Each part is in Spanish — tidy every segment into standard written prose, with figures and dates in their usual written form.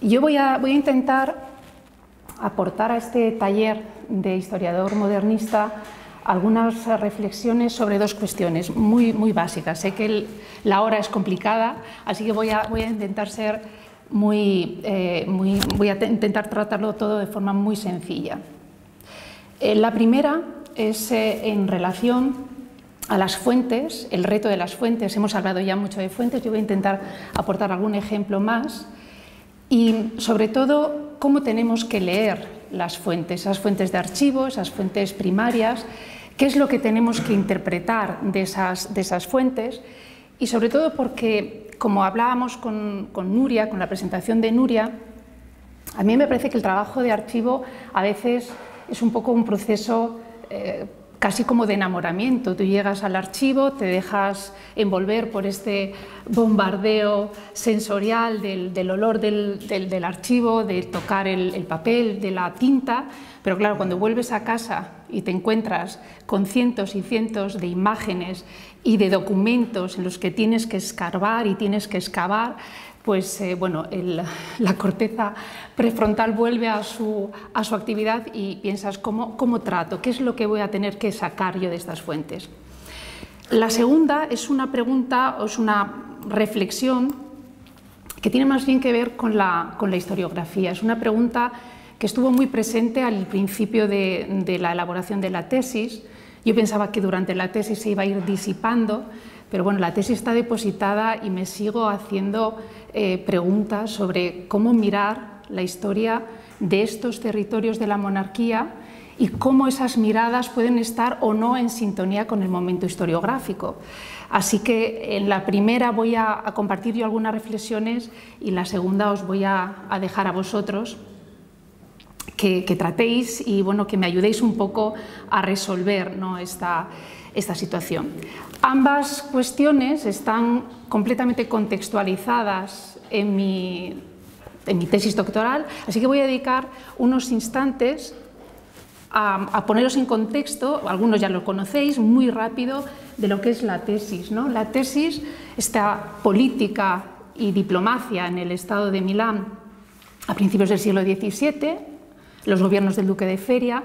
Yo voy a intentar aportar a este taller de historiador modernista algunas reflexiones sobre dos cuestiones muy básicas. Sé que la hora es complicada, así que voy a intentar ser voy a intentar tratarlo todo de forma muy sencilla. La primera es en relación a las fuentes, el reto de las fuentes. Hemos hablado ya mucho de fuentes, yo voy a intentar aportar algún ejemplo más y sobre todo cómo tenemos que leer las fuentes, esas fuentes de archivo, esas fuentes primarias, qué es lo que tenemos que interpretar de esas fuentes y sobre todo porque, como hablábamos con Nuria, con la presentación de Nuria, a mí me parece que el trabajo de archivo a veces es un poco un proceso casi como de enamoramiento. Tú llegas al archivo, te dejas envolver por este bombardeo sensorial del olor del archivo, de tocar el papel, de la tinta, pero claro, cuando vuelves a casa y te encuentras con cientos y cientos de imágenes y de documentos en los que tienes que escarbar y tienes que excavar, pues bueno, la corteza prefrontal vuelve a su actividad y piensas ¿cómo trato? ¿Qué es lo que voy a tener que sacar yo de estas fuentes? La segunda es una pregunta o es una reflexión que tiene más bien que ver con la historiografía. Es una pregunta que estuvo muy presente al principio de la elaboración de la tesis. Yo pensaba que durante la tesis se iba a ir disipando, pero bueno, la tesis está depositada y me sigo haciendo preguntas sobre cómo mirar la historia de estos territorios de la monarquía y cómo esas miradas pueden estar o no en sintonía con el momento historiográfico. Así que en la primera voy a compartir yo algunas reflexiones y en la segunda os voy a dejar a vosotros que tratéis y bueno, que me ayudéis un poco a resolver, ¿no?, esta situación. Ambas cuestiones están completamente contextualizadas en mi tesis doctoral, así que voy a dedicar unos instantes a poneros en contexto, algunos ya lo conocéis, muy rápido, de lo que es la tesis, ¿no? La tesis, esta política y diplomacia en el Estado de Milán a principios del siglo XVII, los gobiernos del duque de Feria,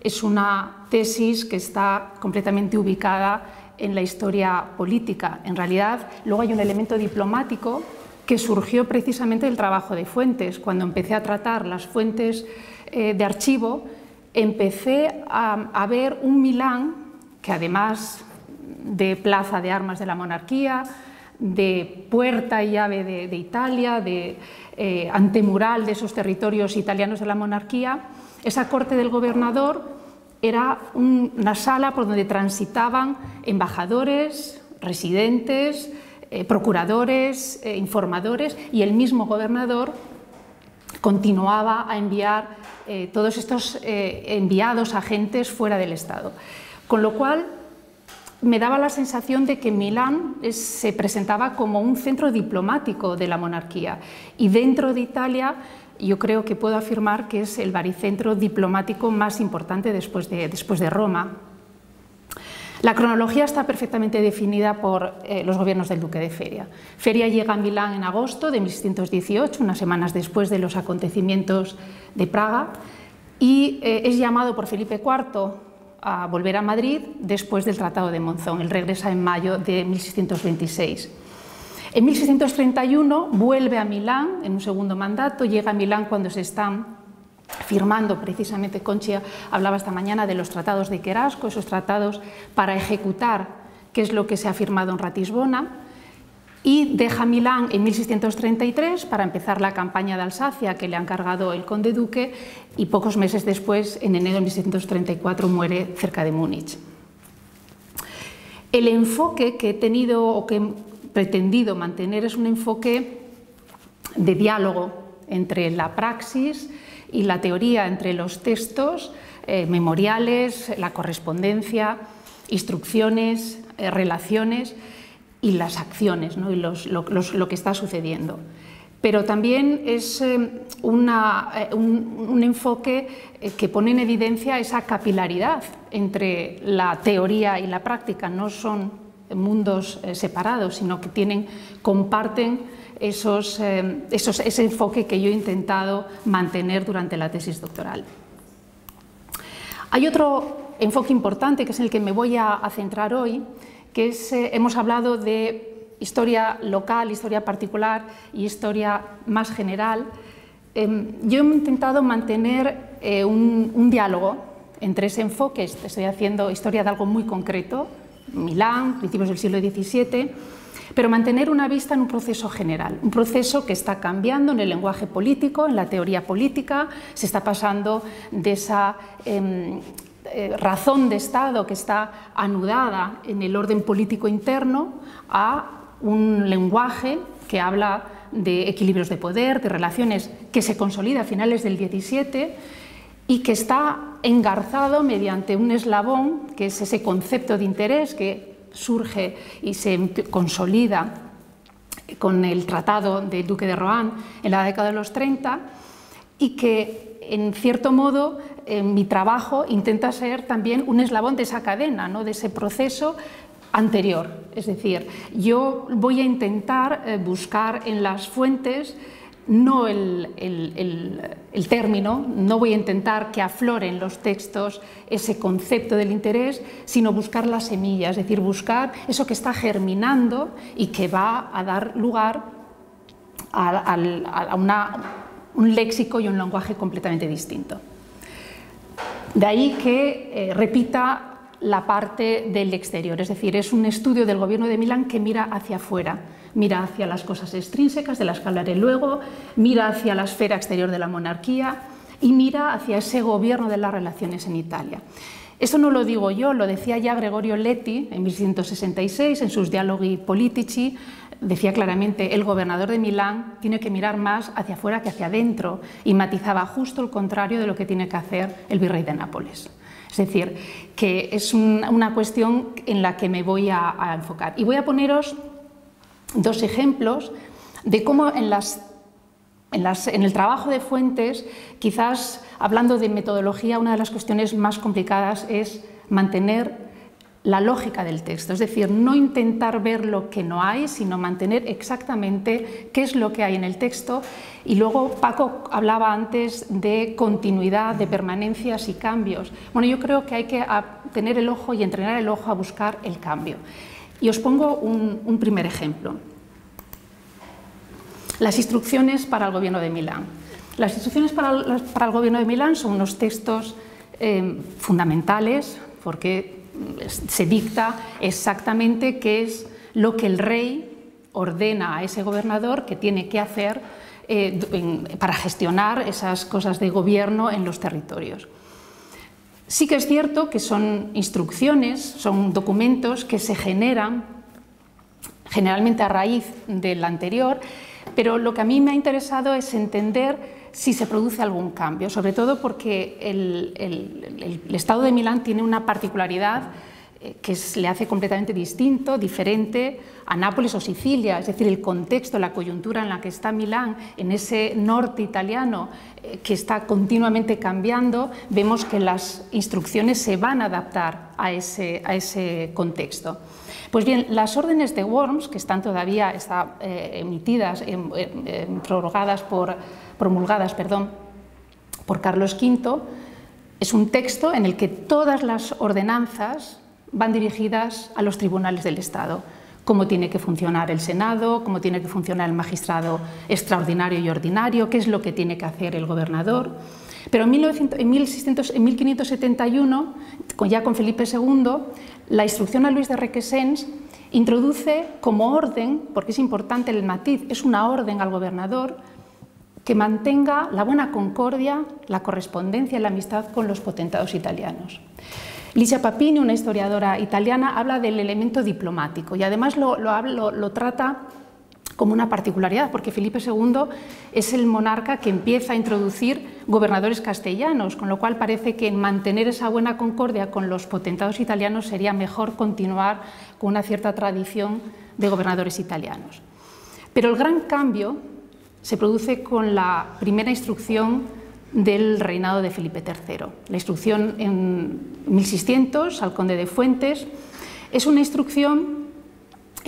es una tesis que está completamente ubicada en la historia política. En realidad, luego hay un elemento diplomático que surgió precisamente del trabajo de fuentes. Cuando empecé a tratar las fuentes de archivo, empecé a ver un Milán que, además de plaza de armas de la monarquía, de puerta y llave de Italia, de antemural de esos territorios italianos de la monarquía, esa corte del gobernador era una sala por donde transitaban embajadores, residentes, procuradores, informadores, y el mismo gobernador continuaba a enviar todos estos enviados agentes fuera del Estado. Con lo cual me daba la sensación de que Milán se presentaba como un centro diplomático de la monarquía y dentro de Italia yo creo que puedo afirmar que es el baricentro diplomático más importante después de Roma. La cronología está perfectamente definida por los gobiernos del duque de Feria. Feria llega a Milán en agosto de 1618, unas semanas después de los acontecimientos de Praga, y es llamado por Felipe IV a volver a Madrid después del Tratado de Monzón. Él regresa en mayo de 1626. En 1631 vuelve a Milán en un segundo mandato, llega a Milán cuando se están firmando, precisamente Conchi hablaba esta mañana de los tratados de Querasco, esos tratados para ejecutar qué es lo que se ha firmado en Ratisbona, y deja Milán en 1633 para empezar la campaña de Alsacia que le ha encargado el conde duque, y pocos meses después, en enero de 1634, muere cerca de Múnich. El enfoque que he tenido o que he pretendido mantener es un enfoque de diálogo entre la praxis y la teoría, entre los textos memoriales, la correspondencia, instrucciones, relaciones y las acciones, ¿no?, y lo que está sucediendo. Pero también es un enfoque que pone en evidencia esa capilaridad entre la teoría y la práctica. No son mundos separados, sino que comparten ese enfoque que yo he intentado mantener durante la tesis doctoral. Hay otro enfoque importante, que es el que me voy a centrar hoy, que es, hemos hablado de historia local, historia particular y historia más general. Yo he intentado mantener un diálogo entre ese enfoque. Estoy haciendo historia de algo muy concreto, Milán, principios del siglo XVII, pero mantener una vista en un proceso general, un proceso que está cambiando en el lenguaje político, en la teoría política, se está pasando de esa razón de Estado que está anudada en el orden político interno a un lenguaje que habla de equilibrios de poder, de relaciones que se consolida a finales del XVII y que está engarzado mediante un eslabón, que es ese concepto de interés que surge y se consolida con el Tratado del Duque de Rohan en la década de los 30 y que, en cierto modo, mi trabajo intenta ser también un eslabón de esa cadena, ¿no?, de ese proceso anterior. Es decir, yo voy a intentar buscar en las fuentes no el término, no voy a intentar que aflore en los textos ese concepto del interés, sino buscar la semilla, es decir, buscar eso que está germinando y que va a dar lugar a un léxico y un lenguaje completamente distinto. De ahí que repita la parte del exterior, es decir, es un estudio del gobierno de Milán que mira hacia afuera, mira hacia las cosas extrínsecas, de las que hablaré luego, mira hacia la esfera exterior de la monarquía y mira hacia ese gobierno de las relaciones en Italia. Esto no lo digo yo, lo decía ya Gregorio Leti en 1666 en sus Dialoghi Politici, decía claramente: el gobernador de Milán tiene que mirar más hacia afuera que hacia adentro, y matizaba justo el contrario de lo que tiene que hacer el virrey de Nápoles. Es decir, que es una cuestión en la que me voy a enfocar. Y voy a poneros dos ejemplos de cómo en el trabajo de fuentes, quizás hablando de metodología, una de las cuestiones más complicadas es mantener la lógica del texto, es decir, no intentar ver lo que no hay, sino mantener exactamente qué es lo que hay en el texto. Y luego Paco hablaba antes de continuidad, de permanencias y cambios. Bueno, yo creo que hay que tener el ojo y entrenar el ojo a buscar el cambio. Y os pongo un primer ejemplo. Las instrucciones para el gobierno de Milán. Las instrucciones para el gobierno de Milán son unos textos fundamentales, porque se dicta exactamente qué es lo que el rey ordena a ese gobernador que tiene que hacer para gestionar esas cosas de gobierno en los territorios. Sí que es cierto que son instrucciones, son documentos que se generan generalmente a raíz del anterior, pero lo que a mí me ha interesado es entender si se produce algún cambio, sobre todo porque el Estado de Milán tiene una particularidad que le hace completamente distinto, diferente a Nápoles o Sicilia, es decir, el contexto, la coyuntura en la que está Milán, en ese norte italiano que está continuamente cambiando, vemos que las instrucciones se van a adaptar a ese contexto. Pues bien, las órdenes de Worms, que están todavía emitidas, promulgadas por Carlos V, es un texto en el que todas las ordenanzas van dirigidas a los tribunales del Estado. Cómo tiene que funcionar el Senado, cómo tiene que funcionar el magistrado extraordinario y ordinario, qué es lo que tiene que hacer el gobernador. Pero en 1571, ya con Felipe II, la instrucción a Luis de Requesens introduce como orden, porque es importante el matiz, es una orden al gobernador que mantenga la buena concordia, la correspondencia y la amistad con los potentados italianos. Licia Papini, una historiadora italiana, habla del elemento diplomático y además lo trata como una particularidad, porque Felipe II es el monarca que empieza a introducir gobernadores castellanos, con lo cual parece que en mantener esa buena concordia con los potentados italianos sería mejor continuar con una cierta tradición de gobernadores italianos. Pero el gran cambio se produce con la primera instrucción del reinado de Felipe III. La instrucción en 1600 al conde de Fuentes es una instrucción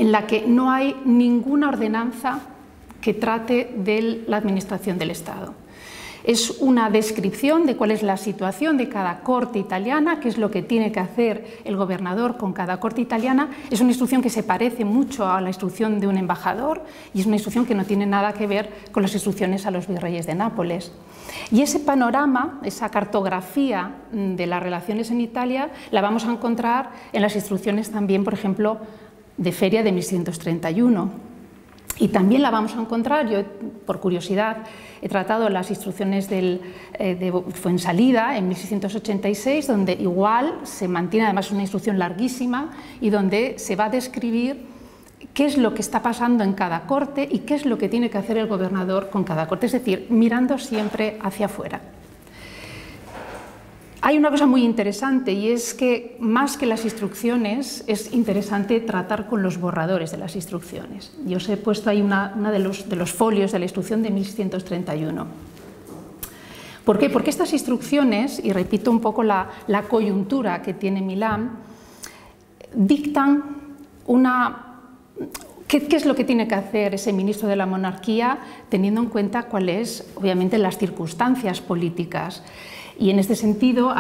en la que no hay ninguna ordenanza que trate de la administración del Estado. Es una descripción de cuál es la situación de cada corte italiana, qué es lo que tiene que hacer el gobernador con cada corte italiana. Es una instrucción que se parece mucho a la instrucción de un embajador y es una instrucción que no tiene nada que ver con las instrucciones a los virreyes de Nápoles. Y ese panorama, esa cartografía de las relaciones en Italia, la vamos a encontrar en las instrucciones también, por ejemplo, de Feria de 1631. Y también la vamos a encontrar, yo por curiosidad he tratado las instrucciones de Fuensalida en 1686, donde igual se mantiene además una instrucción larguísima y donde se va a describir qué es lo que está pasando en cada corte y qué es lo que tiene que hacer el gobernador con cada corte, es decir, mirando siempre hacia afuera. Hay una cosa muy interesante y es que más que las instrucciones es interesante tratar con los borradores de las instrucciones. Yo os he puesto ahí una de los folios de la instrucción de 1631. ¿Por qué? Porque estas instrucciones, y repito un poco la coyuntura que tiene Milán, dictan ¿qué es lo que tiene que hacer ese ministro de la monarquía teniendo en cuenta cuáles, obviamente, las circunstancias políticas? Y en este sentido,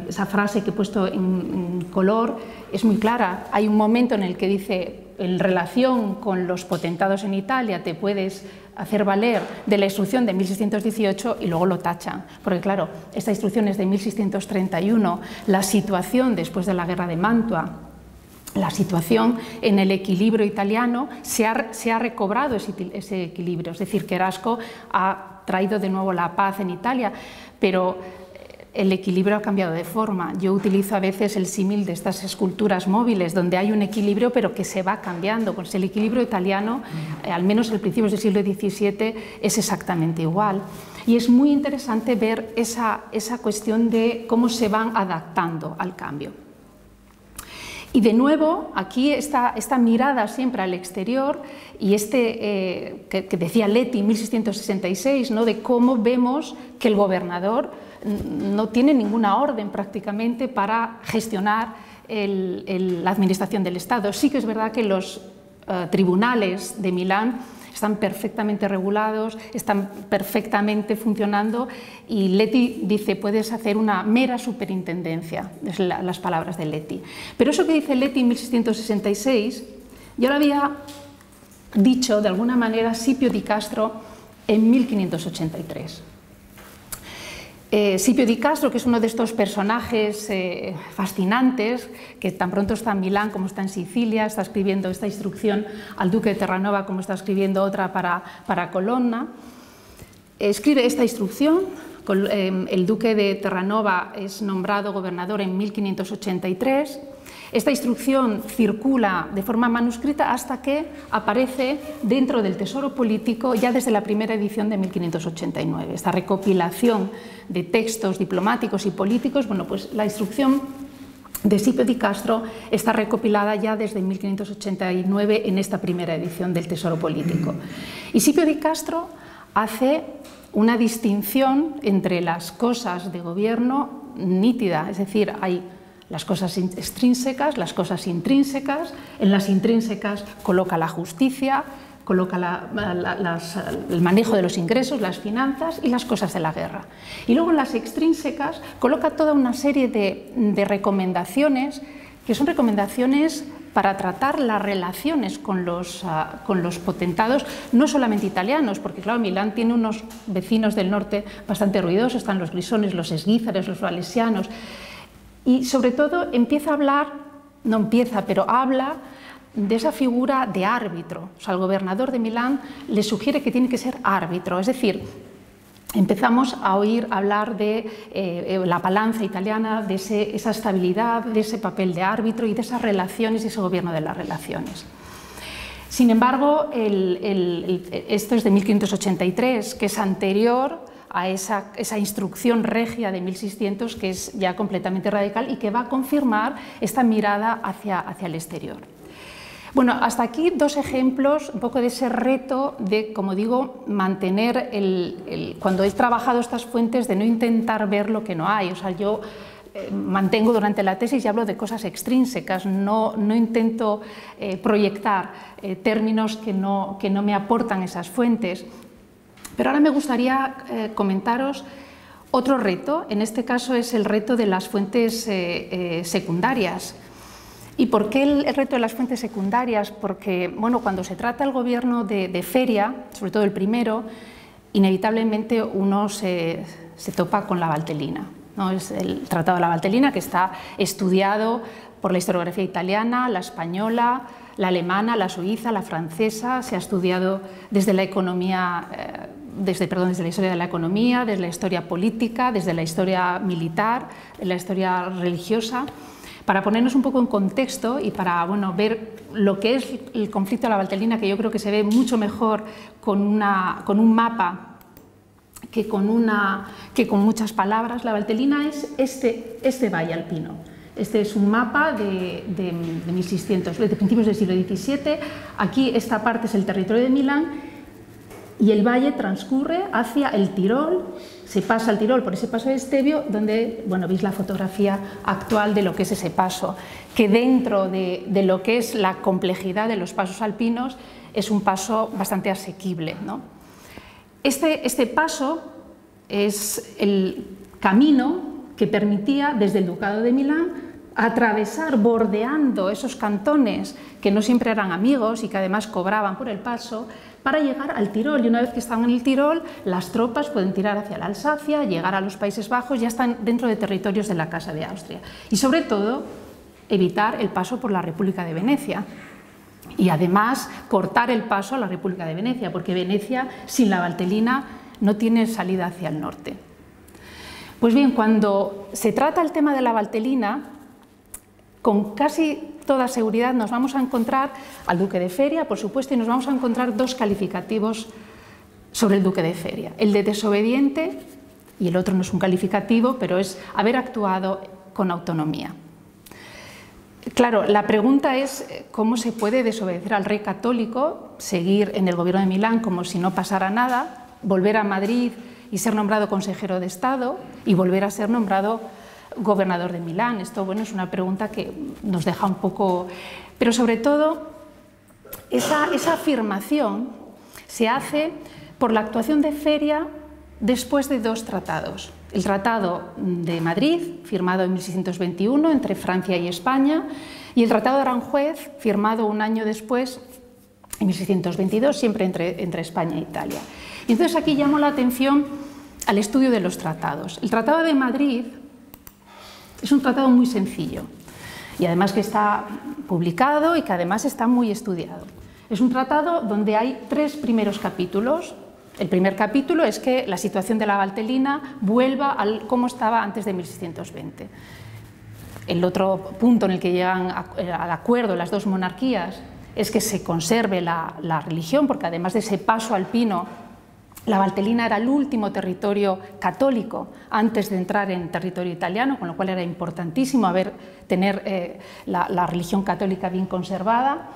esa frase que he puesto en color es muy clara. Hay un momento en el que dice, en relación con los potentados en Italia, te puedes hacer valer de la instrucción de 1618 y luego lo tachan. Porque claro, esta instrucción es de 1631, la situación después de la guerra de Mantua, la situación en el equilibrio italiano, se ha recobrado ese equilibrio, es decir, que Erasco ha traído de nuevo la paz en Italia, pero el equilibrio ha cambiado de forma. Yo utilizo a veces el símil de estas esculturas móviles, donde hay un equilibrio pero que se va cambiando. Pues el equilibrio italiano, al menos al principio del siglo XVII, es exactamente igual. Y es muy interesante ver esa cuestión de cómo se van adaptando al cambio. Y de nuevo, aquí esta mirada siempre al exterior y que decía Leti en 1666, ¿no? De cómo vemos que el gobernador no tiene ninguna orden prácticamente para gestionar la administración del Estado. Sí que es verdad que los tribunales de Milán están perfectamente regulados, están perfectamente funcionando y Leti dice, puedes hacer una mera superintendencia, es las palabras de Leti. Pero eso que dice Leti en 1666, yo lo había dicho de alguna manera Scipio di Castro en 1583. Scipio di Castro, que es uno de estos personajes fascinantes, que tan pronto está en Milán como está en Sicilia, está escribiendo esta instrucción al duque de Terranova como está escribiendo otra para Colonna, escribe esta instrucción. El duque de Terranova es nombrado gobernador en 1583. Esta instrucción circula de forma manuscrita hasta que aparece dentro del Tesoro Político ya desde la primera edición de 1589. Esta recopilación de textos diplomáticos y políticos, bueno, pues la instrucción de Scipio di Castro está recopilada ya desde 1589 en esta primera edición del Tesoro Político. Y Scipio di Castro hace una distinción entre las cosas de gobierno nítida, es decir, hay las cosas extrínsecas, las cosas intrínsecas. En las intrínsecas coloca la justicia, coloca el manejo de los ingresos, las finanzas y las cosas de la guerra. Y luego en las extrínsecas coloca toda una serie de recomendaciones que son recomendaciones para tratar las relaciones con los potentados, no solamente italianos, porque claro, Milán tiene unos vecinos del norte bastante ruidosos, están los grisones, los esguízares, los valesianos. Y sobre todo empieza a hablar, no empieza, pero habla de esa figura de árbitro. O sea, el gobernador de Milán le sugiere que tiene que ser árbitro, es decir, empezamos a oír hablar de la balanza italiana, de esa estabilidad, de ese papel de árbitro y de esas relaciones y ese gobierno de las relaciones. Sin embargo, esto es de 1583, que es anterior a esa instrucción regia de 1600, que es ya completamente radical y que va a confirmar esta mirada hacia el exterior. Bueno, hasta aquí dos ejemplos un poco de ese reto de, como digo, mantener cuando he trabajado estas fuentes, de no intentar ver lo que no hay. O sea, yo mantengo durante la tesis y hablo de cosas extrínsecas, no intento proyectar términos que no me aportan esas fuentes. Pero ahora me gustaría comentaros otro reto, en este caso es el reto de las fuentes secundarias. ¿Y por qué el reto de las fuentes secundarias? Porque bueno, cuando se trata el gobierno de Feria, sobre todo el primero, inevitablemente uno se topa con la Valtellina, ¿no? Es el Tratado de la Valtellina, que está estudiado por la historiografía italiana, la española, la alemana, la suiza, la francesa. Se ha estudiado desde la economía, desde la historia de la economía, desde la historia política, desde la historia militar, la historia religiosa, para ponernos un poco en contexto y para ver lo que es el conflicto de la Valtellina, que yo creo que se ve mucho mejor con un mapa que con muchas palabras. La Valtellina es este valle alpino. Este es un mapa de 1600, de principios del siglo XVII. Aquí esta parte es el territorio de Milán y el valle transcurre hacia el Tirol. Se pasa al Tirol por ese paso de Stelvio, donde veis la fotografía actual de lo que es ese paso, que dentro de lo que es la complejidad de los pasos alpinos es un paso bastante asequible, ¿no? Este paso es el camino que permitía desde el Ducado de Milán atravesar, bordeando esos cantones que no siempre eran amigos y que además cobraban por el paso, para llegar al Tirol. Y una vez que estaban en el Tirol, las tropas pueden tirar hacia la Alsacia, llegar a los Países Bajos, ya están dentro de territorios de la Casa de Austria. Y sobre todo, evitar el paso por la República de Venecia. Y además, cortar el paso a la República de Venecia, porque Venecia, sin la Valtellina, no tiene salida hacia el norte. Pues bien, cuando se trata el tema de la Valtellina, con casi toda seguridad nos vamos a encontrar al duque de Feria, por supuesto, y nos vamos a encontrar dos calificativos sobre el duque de Feria. El de desobediente, y el otro no es un calificativo, pero es haber actuado con autonomía. Claro, la pregunta es cómo se puede desobedecer al rey católico, seguir en el gobierno de Milán como si no pasara nada, volver a Madrid y ser nombrado consejero de Estado y volver a ser nombrado gobernador de Milán. Esto, es una pregunta que nos deja un poco... Pero sobre todo, esa afirmación se hace por la actuación de Feria después de dos tratados. El Tratado de Madrid, firmado en 1621 entre Francia y España, y el Tratado de Aranjuez, firmado un año después, en 1622, siempre entre España e Italia. Y entonces aquí llamo la atención al estudio de los tratados. El Tratado de Madrid es un tratado muy sencillo y además que está publicado y que además está muy estudiado. Es un tratado donde hay tres primeros capítulos. El primer capítulo es que la situación de la Valtellina vuelva a cómo estaba antes de 1620. El otro punto en el que llegan al acuerdo las dos monarquías es que se conserve la religión, porque además de ese paso alpino, la Valtellina era el último territorio católico antes de entrar en territorio italiano, con lo cual era importantísimo tener la religión católica bien conservada.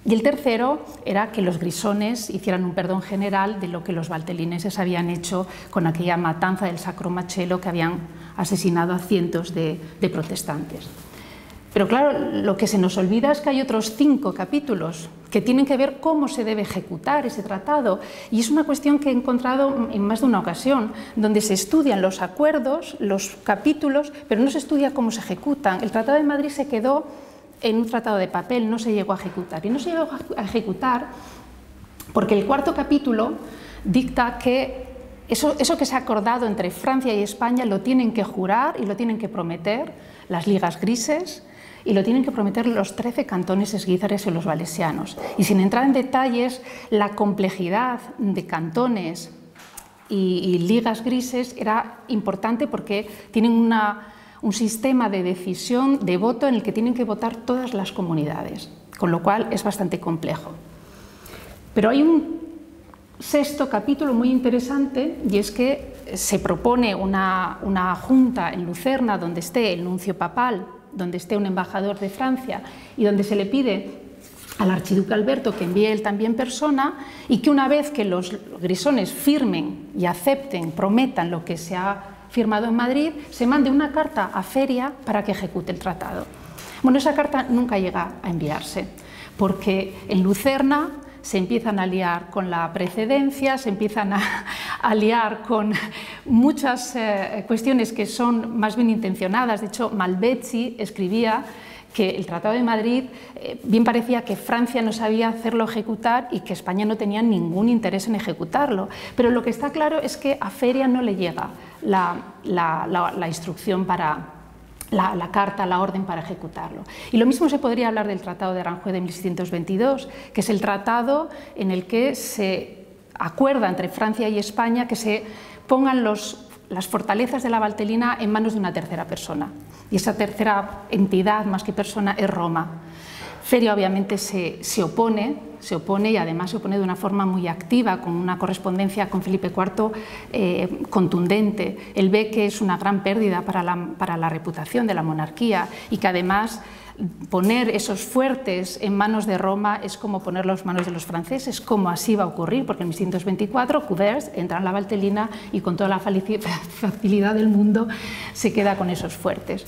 Y el tercero era que los grisones hicieran un perdón general de lo que los valtellineses habían hecho con aquella matanza del Sacro Macello, que habían asesinado a cientos de protestantes. Pero claro, lo que se nos olvida es que hay otros 5 capítulos que tienen que ver cómo se debe ejecutar ese tratado, y es una cuestión que he encontrado en más de una ocasión, donde se estudian los acuerdos, los capítulos, pero no se estudia cómo se ejecutan. El Tratado de Madrid se quedó en un tratado de papel, no se llegó a ejecutar. Y no se llegó a ejecutar porque el 4.º capítulo dicta que eso que se ha acordado entre Francia y España lo tienen que jurar y lo tienen que prometer las ligas grises, y lo tienen que prometer los 13 cantones esguízares y los valesianos. Y sin entrar en detalles, la complejidad de cantones y ligas grises era importante porque tienen un sistema de decisión, de voto, en el que tienen que votar todas las comunidades, con lo cual es bastante complejo. Pero hay un 6.º capítulo muy interesante, y es que se propone una junta en Lucerna donde esté el nuncio papal, donde esté un embajador de Francia y donde se le pide al archiduque Alberto que envíe él también persona, y que una vez que los grisones firmen y acepten, prometan lo que se ha firmado en Madrid, se mande una carta a Feria para que ejecute el tratado. Bueno, esa carta nunca llega a enviarse, porque en Lucerna se empiezan a liar con la precedencia, se empiezan a liar con muchas cuestiones que son más bien intencionadas. De hecho, Malvezzi escribía que el Tratado de Madrid bien parecía que Francia no sabía hacerlo ejecutar y que España no tenía ningún interés en ejecutarlo. Pero lo que está claro es que a Feria no le llega la instrucción para la carta, la orden para ejecutarlo. Y lo mismo se podría hablar del Tratado de Aranjuez de 1622, que es el tratado en el que se acuerda entre Francia y España que se pongan las fortalezas de la Valtelina en manos de una tercera persona. Y esa tercera entidad, más que persona, es Roma. Feria obviamente se opone y además se opone de una forma muy activa, con una correspondencia con Felipe IV contundente. Él ve que es una gran pérdida para la reputación de la monarquía y que además poner esos fuertes en manos de Roma es como ponerlos en manos de los franceses, como así va a ocurrir, porque en 1624 Coubers entra en la Valtelina y con toda la facilidad del mundo se queda con esos fuertes.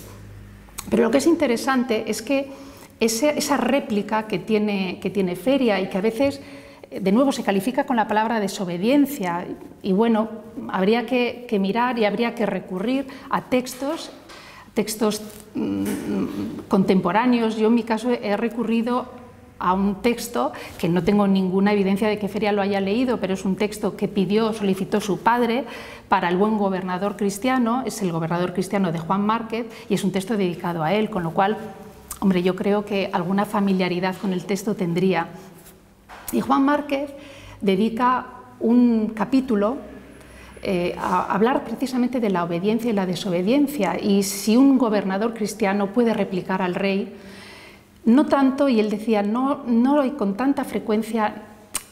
Pero lo que es interesante es que esa réplica que tiene Feria y que a veces, de nuevo, se califica con la palabra desobediencia, y bueno, habría que mirar y habría que recurrir a textos contemporáneos. Yo en mi caso he recurrido a un texto que no tengo ninguna evidencia de que Feria lo haya leído, pero es un texto que solicitó su padre para el buen gobernador cristiano, es el gobernador cristiano de Juan Márquez, y es un texto dedicado a él, con lo cual, hombre, yo creo que alguna familiaridad con el texto tendría. Y Juan Márquez dedica un capítulo a hablar precisamente de la obediencia y la desobediencia, y si un gobernador cristiano puede replicar al rey, no tanto, y él decía, no con tanta frecuencia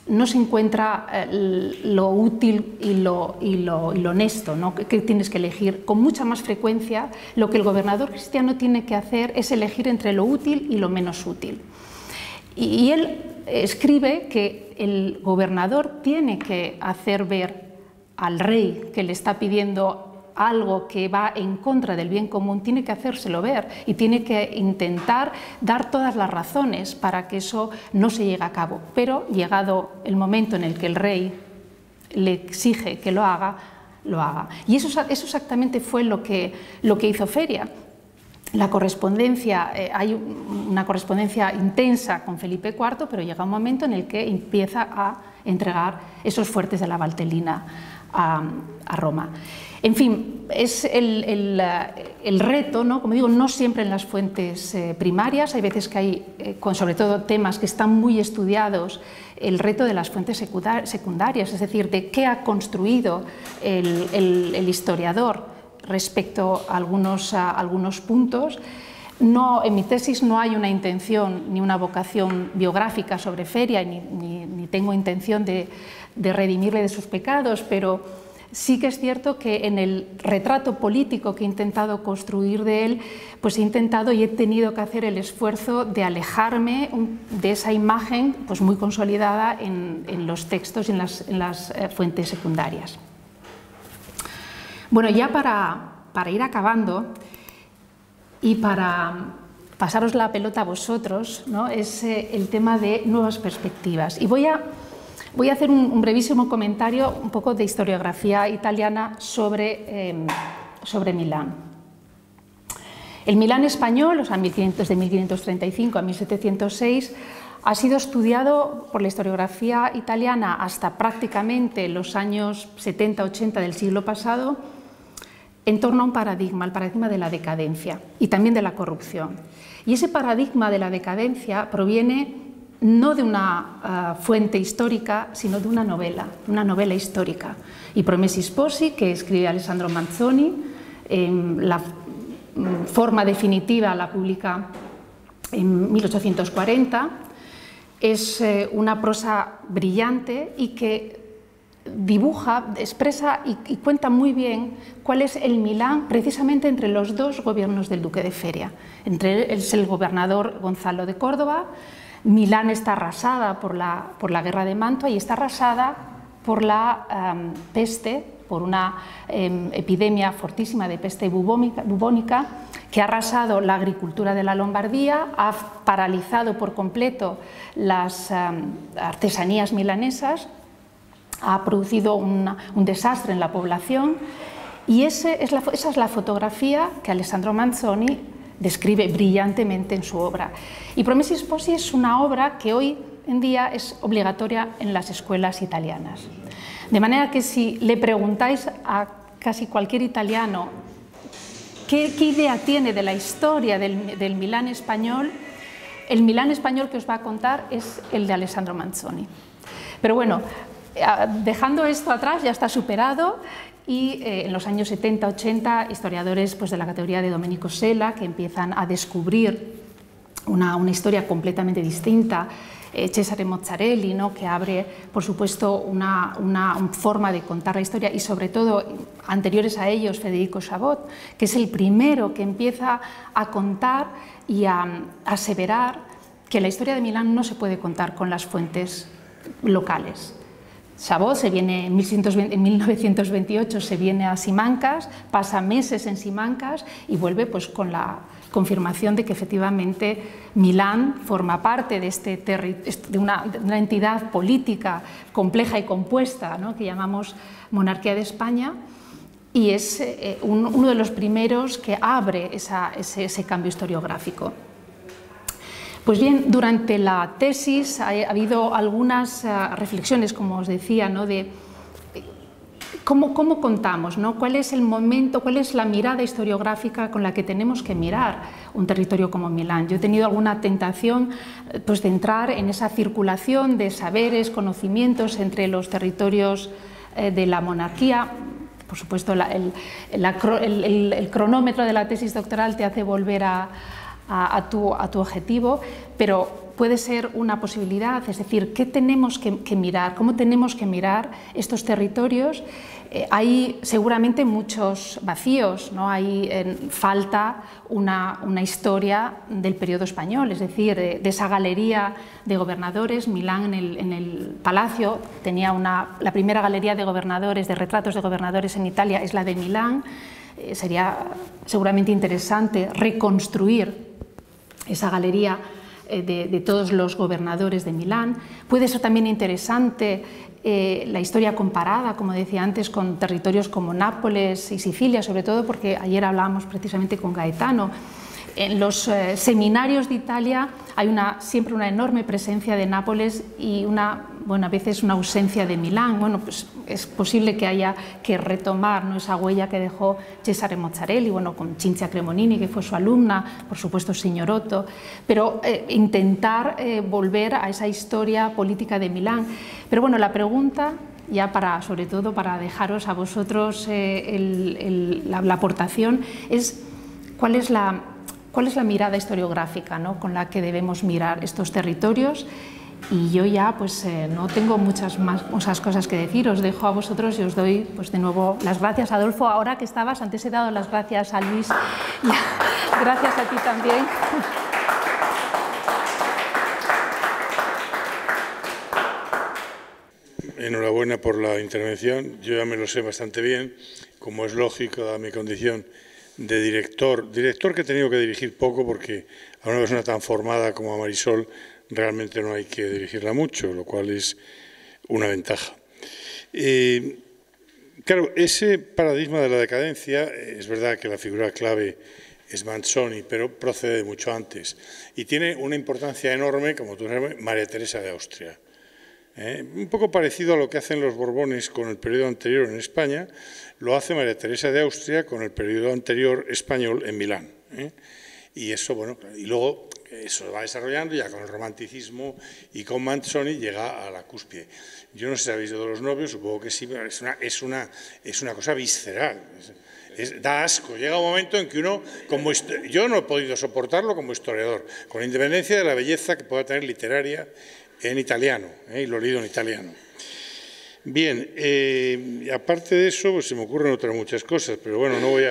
no se encuentra lo útil y lo honesto, ¿no? Que tienes que elegir. Con mucha más frecuencia lo que el gobernador cristiano tiene que hacer es elegir entre lo útil y lo menos útil. Y él escribe que el gobernador tiene que hacer ver al rey que le está pidiendo algo que va en contra del bien común, tiene que hacérselo ver y tiene que intentar dar todas las razones para que eso no se llegue a cabo. Pero llegado el momento en el que el rey le exige que lo haga, lo haga. Y eso exactamente fue lo que hizo Feria. La correspondencia, hay una correspondencia intensa con Felipe IV, pero llega un momento en el que empieza a entregar esos fuertes de la Valtelina a Roma. En fin, es el reto, ¿no? Como digo, no siempre en las fuentes primarias, hay veces que hay, sobre todo temas que están muy estudiados, el reto de las fuentes secundarias, es decir, de qué ha construido el historiador respecto a algunos puntos. No, en mi tesis no hay una intención ni una vocación biográfica sobre Feria, ni tengo intención de redimirle de sus pecados, pero sí que es cierto que en el retrato político que he intentado construir de él, pues he intentado y he tenido que hacer el esfuerzo de alejarme de esa imagen pues muy consolidada en los textos y en las fuentes secundarias. Bueno, ya para ir acabando y para pasaros la pelota a vosotros, ¿no? Es el tema de nuevas perspectivas. Y voy a hacer un brevísimo comentario, un poco de historiografía italiana sobre Milán. El Milán español, o sea, de 1535 a 1706, ha sido estudiado por la historiografía italiana hasta prácticamente los años 70-80 del siglo pasado, en torno a un paradigma, el paradigma de la decadencia y también de la corrupción. Y ese paradigma de la decadencia proviene no de una fuente histórica, sino de una novela histórica. I Promessi Sposi, que escribe Alessandro Manzoni, la forma definitiva la publica en 1840, es una prosa brillante y que dibuja, expresa y cuenta muy bien cuál es el Milán precisamente entre los dos gobiernos del duque de Feria. Entre él es el gobernador Gonzalo de Córdoba. Milán está arrasada por la guerra de Mantua y está arrasada por la peste por una epidemia fortísima de peste bubónica que ha arrasado la agricultura de la Lombardía, ha paralizado por completo las artesanías milanesas, ha producido un desastre en la población, y esa es la fotografía que Alessandro Manzoni describe brillantemente en su obra. Y Promessi Sposi es una obra que hoy en día es obligatoria en las escuelas italianas. De manera que si le preguntáis a casi cualquier italiano qué idea tiene de la historia del Milán español, el Milán español que os va a contar es el de Alessandro Manzoni. Pero bueno, dejando esto atrás, ya está superado, y en los años 70-80 historiadores pues, de la categoría de Domenico Sella, que empiezan a descubrir una historia completamente distinta, Cesare Mozzarelli, ¿no? Que abre, por supuesto, una forma de contar la historia, y sobre todo, anteriores a ellos, Federico Chabot, que es el primero que empieza a contar y a aseverar que la historia de Milán no se puede contar con las fuentes locales. Chabot se viene en 1928, se viene a Simancas, pasa meses en Simancas y vuelve pues, con la confirmación de que efectivamente Milán forma parte de una entidad política compleja y compuesta, ¿no? que llamamos Monarquía de España, y es uno de los primeros que abre ese cambio historiográfico. Pues bien, durante la tesis ha habido algunas reflexiones, como os decía, ¿no? de cómo contamos, ¿no? cuál es el momento, cuál es la mirada historiográfica con la que tenemos que mirar un territorio como Milán. Yo he tenido alguna tentación pues, de entrar en esa circulación de saberes, conocimientos entre los territorios de la monarquía. Por supuesto, el cronómetro de la tesis doctoral te hace volver a tu objetivo, pero puede ser una posibilidad, es decir, ¿qué tenemos que mirar? ¿Cómo tenemos que mirar estos territorios? Hay seguramente muchos vacíos, ¿no? Falta una historia del periodo español, es decir, de esa galería de gobernadores. Milán, en el Palacio, tenía la primera galería de gobernadores, de retratos de gobernadores en Italia, es la de Milán. Sería seguramente interesante reconstruir esa galería de todos los gobernadores de Milán. Puede ser también interesante la historia comparada, como decía antes, con territorios como Nápoles y Sicilia, sobre todo porque ayer hablábamos precisamente con Gaetano. En los seminarios de Italia hay siempre una enorme presencia de Nápoles y a veces una ausencia de Milán. Bueno, pues es posible que haya que retomar, ¿no? esa huella que dejó Cesare Mozzarelli, con Cinzia Cremonini, que fue su alumna, por supuesto Signorotto, pero intentar volver a esa historia política de Milán. Pero bueno, la pregunta, ya sobre todo para dejaros a vosotros la aportación, es ¿cuál es la mirada historiográfica, ¿no? con la que debemos mirar estos territorios? Y yo ya pues no tengo muchas cosas que decir, os dejo a vosotros y os doy pues de nuevo las gracias. Adolfo, ahora que estabas, antes he dado las gracias a Luis, gracias a ti también. Enhorabuena por la intervención, yo ya me lo sé bastante bien, como es lógico, dada mi condición de director que he tenido que dirigir poco, porque a una persona tan formada como a Marisol realmente no hay que dirigirla mucho, lo cual es una ventaja. Claro, ese paradigma de la decadencia, es verdad que la figura clave es Manzoni, pero procede de mucho antes y tiene una importancia enorme, como tú sabes, María Teresa de Austria. Un poco parecido a lo que hacen los Borbones con el periodo anterior en España, lo hace María Teresa de Austria con el periodo anterior español en Milán. Y eso, bueno, y luego eso va desarrollando ya con el romanticismo y con Manzoni llega a la cúspide. Yo no sé si habéis oído de los novios, supongo que sí, pero es una cosa visceral. Da asco, llega un momento en que uno, yo no he podido soportarlo como historiador, con independencia de la belleza que pueda tener literaria en italiano, y lo he leído en italiano. Bien, aparte de eso, pues se me ocurren otras muchas cosas, pero bueno, no voy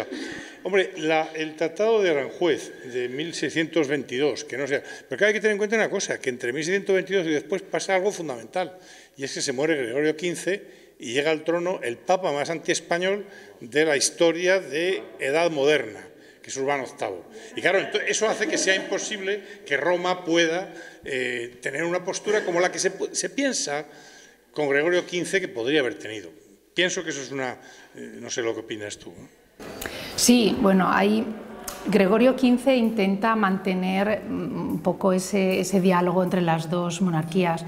Hombre, el Tratado de Aranjuez de 1622, que no sea... Pero hay que tener en cuenta una cosa, que entre 1622 y después pasa algo fundamental, y es que se muere Gregorio XV y llega al trono el papa más antiespañol de la historia de Edad Moderna, que es Urbano VIII. Y claro, eso hace que sea imposible que Roma pueda tener una postura como la que se piensa con Gregorio XV que podría haber tenido. Pienso que eso es una... no sé lo que opinas tú, ¿no? Sí, bueno, ahí Gregorio XV intenta mantener un poco ese diálogo entre las dos monarquías.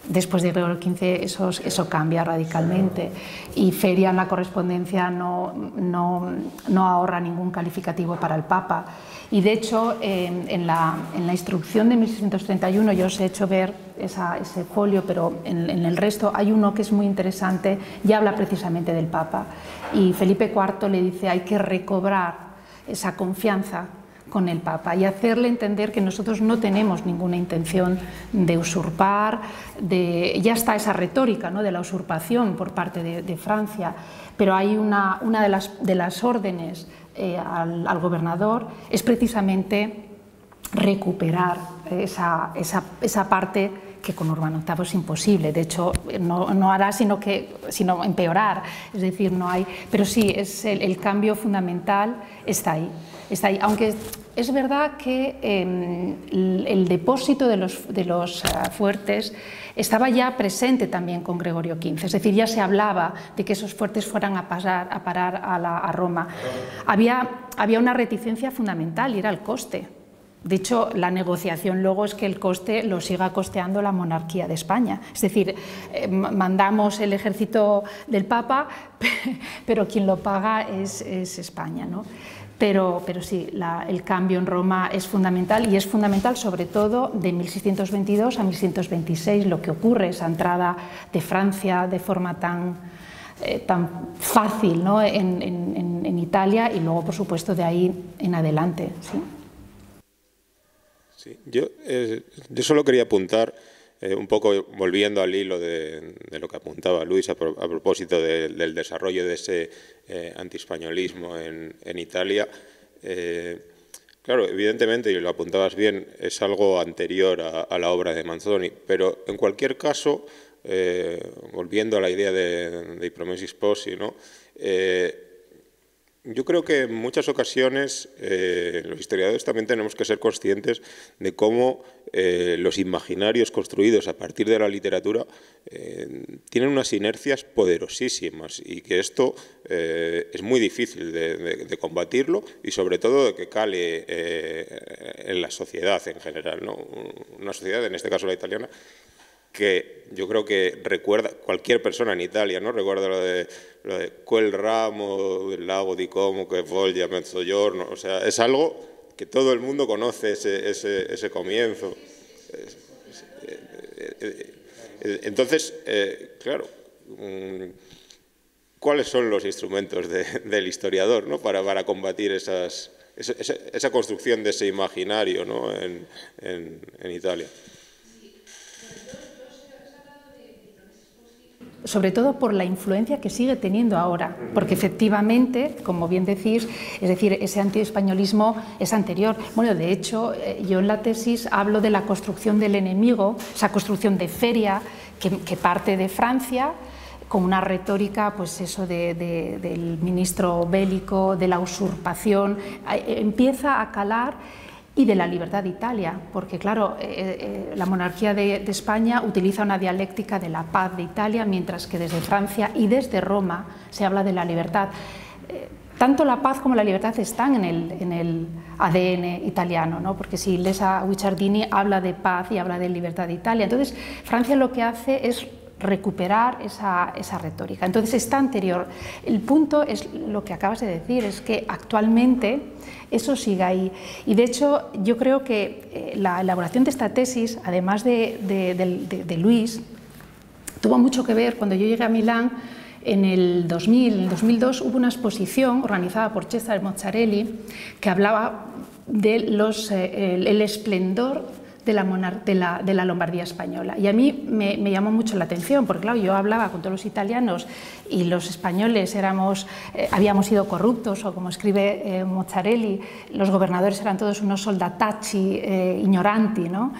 Después de Gregorio XV eso cambia radicalmente y Feria en la correspondencia no ahorra ningún calificativo para el Papa. Y de hecho, en la instrucción de 1631, yo os he hecho ver ese folio, pero en el resto hay uno que es muy interesante y habla precisamente del Papa. Y Felipe IV le dice hay que recobrar esa confianza con el Papa y hacerle entender que nosotros no tenemos ninguna intención de usurpar, ya está esa retórica, ¿no?, de la usurpación por parte de Francia, pero hay una de las órdenes al gobernador es precisamente recuperar esa parte que con Urbano VIII es imposible. De hecho, no hará sino empeorar, es decir, no hay... Pero sí, el cambio fundamental está ahí, aunque es verdad que el depósito de los fuertes estaba ya presente también con Gregorio XV, es decir, ya se hablaba de que esos fuertes fueran a parar a Roma. Había una reticencia fundamental y era el coste. De hecho, la negociación luego es que el coste lo siga costeando la monarquía de España. Es decir, mandamos el ejército del Papa, pero quien lo paga es España, ¿no? Pero sí, el cambio en Roma es fundamental y es fundamental sobre todo de 1622 a 1626, lo que ocurre, esa entrada de Francia de forma tan fácil, ¿no?, en Italia y luego, por supuesto, de ahí en adelante. ¿Sí? Sí, yo solo quería apuntar, un poco volviendo al hilo de lo que apuntaba Luis a propósito del desarrollo de ese antiespañolismo en Italia. Claro, evidentemente, y lo apuntabas bien, es algo anterior a la obra de Manzoni, pero en cualquier caso, volviendo a la idea de I Promessi Sposi, ¿no?, yo creo que en muchas ocasiones los historiadores también tenemos que ser conscientes de cómo los imaginarios construidos a partir de la literatura tienen unas inercias poderosísimas y que esto es muy difícil de combatirlo y sobre todo de que cale en la sociedad en general, ¿no? Una sociedad, en este caso la italiana, que yo creo que recuerda, cualquier persona en Italia, ¿no?, recuerda lo de quel ramo del lago di Como che foglia a mezzogiorno, o sea, es algo que todo el mundo conoce, ese comienzo. Entonces, claro, ¿cuáles son los instrumentos del historiador, ¿no?, para combatir esa construcción de ese imaginario, ¿no?, en Italia? Sobre todo por la influencia que sigue teniendo ahora, porque efectivamente, como bien decís, es decir, ese antiespañolismo es anterior. Bueno, de hecho, yo en la tesis hablo de la construcción del enemigo, esa construcción de Feria que parte de Francia, con una retórica, pues eso del ministro bélico, de la usurpación, empieza a calar, y de la libertad de Italia, porque claro, la monarquía de España utiliza una dialéctica de la paz de Italia, mientras que desde Francia y desde Roma se habla de la libertad. Tanto la paz como la libertad están en el ADN italiano, ¿no?, porque si lees a Guicciardini habla de paz y habla de libertad de Italia. Entonces, Francia lo que hace es recuperar esa retórica. Entonces, está anterior. El punto es lo que acabas de decir, es que actualmente eso sigue ahí. Y de hecho, yo creo que la elaboración de esta tesis, además de Luis, tuvo mucho que ver cuando yo llegué a Milán en el 2002, hubo una exposición organizada por Cesare Mozzarelli que hablaba de el esplendor de la Lombardía española. Y a mí me llamó mucho la atención, porque claro, yo hablaba con todos los italianos y los españoles habíamos sido corruptos, o como escribe Mozzarelli, los gobernadores eran todos unos soldatacci ignoranti, ¿no?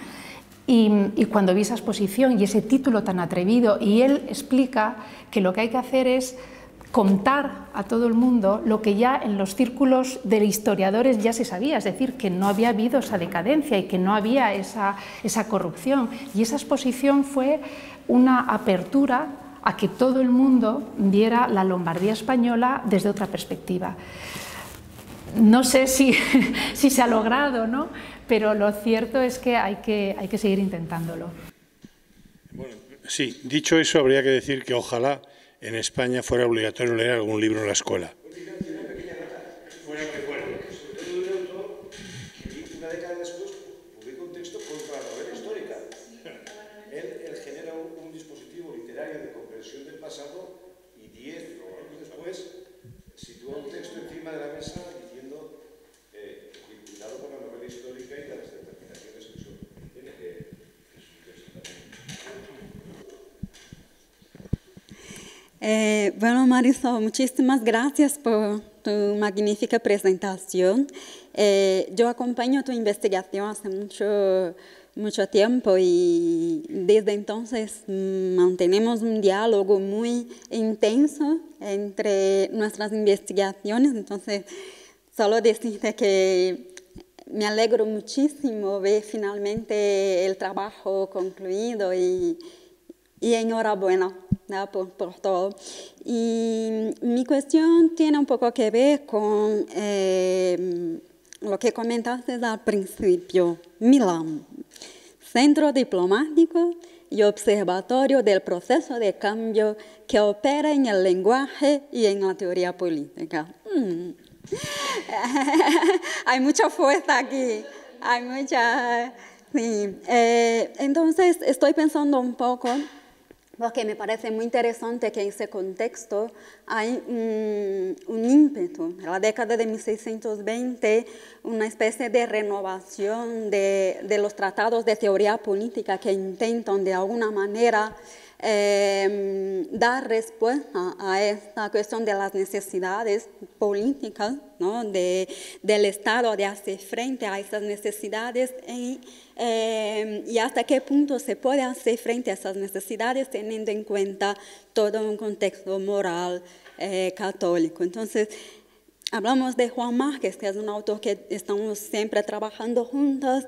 Y cuando vi esa exposición y ese título tan atrevido, y él explica que lo que hay que hacer es contar a todo el mundo lo que ya en los círculos de historiadores ya se sabía, es decir, que no había habido esa decadencia y que no había esa corrupción. Y esa exposición fue una apertura a que todo el mundo viera la Lombardía española desde otra perspectiva. No sé si se ha logrado, ¿no? Pero lo cierto es que hay que seguir intentándolo. Bueno, sí, dicho eso, habría que decir que ojalá en España fuera obligatorio leer algún libro en la escuela. Una década después publica un texto contra la novela histórica. Él genera un dispositivo literario de comprensión del pasado y 10 años después sitúa un texto encima de la mesa diciendo cuidado con la novela histórica y las determinaciones que son. Tiene que es un texto también. Bueno, Marisol, muchísimas gracias por tu magnífica presentación. Yo acompaño tu investigación hace mucho tiempo y desde entonces mantenemos un diálogo muy intenso entre nuestras investigaciones. Entonces, solo decirte que me alegro muchísimo ver finalmente el trabajo concluido y enhorabuena, ¿no? por todo. Y mi cuestión tiene un poco que ver con lo que comentaste al principio. Milán, centro diplomático y observatorio del proceso de cambio que opera en el lenguaje y en la teoría política. Hay mucha fuerza aquí, hay mucha... Sí. Entonces, estoy pensando un poco, porque me parece muy interesante que en ese contexto hay un ímpetu. En la década de 1620, una especie de renovación de los tratados de teoría política que intentan de alguna manera dar respuesta a esta cuestión de las necesidades políticas, ¿no? del Estado, de hacer frente a esas necesidades y hasta qué punto se puede hacer frente a esas necesidades teniendo en cuenta todo un contexto moral católico. Entonces, hablamos de Juan Márquez, que es un autor que estamos siempre trabajando juntos.